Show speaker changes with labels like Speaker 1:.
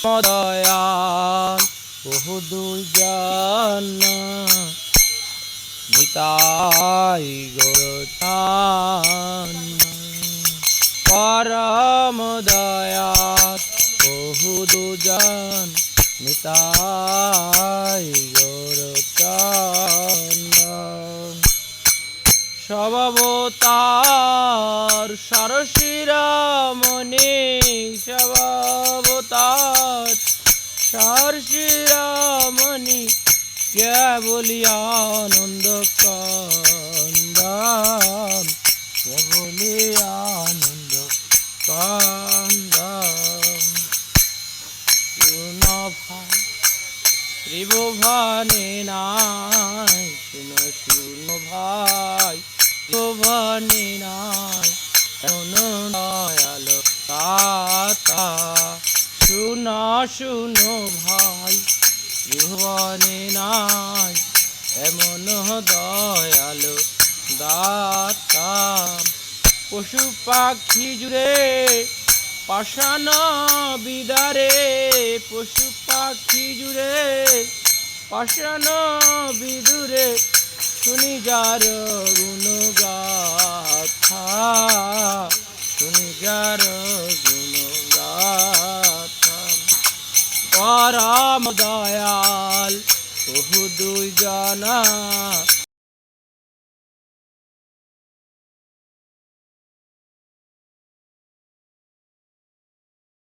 Speaker 1: দয়াল বহু দুজন নিতাই গৌরচান পরম দয়াল বহু দুজন নিতাই গৌরচান সবাবতার সরশিরামণি সবাবতার সরশিরামণি কে বলিয়া আনন্দ কান্দান কে বলিয়া আনন্দ কান্দান শুন ভাই ত্রিভুবনে নাই শুনো শুনো ভাই ত্রিভুবনে নাই এমন দয়ালো দাতা শুনো শুনো ভাই ত্রিভুবনে নাই এমন দয়ালো দাতা পশু পাখি জুড়ে পাষাণ বিদারে পশু পাখি জুড়ে পাষাণ বিদুরে শুনি যার গুণগাথা শুনি যার গুণগাথা পরম দয়াল বহু দুইজনা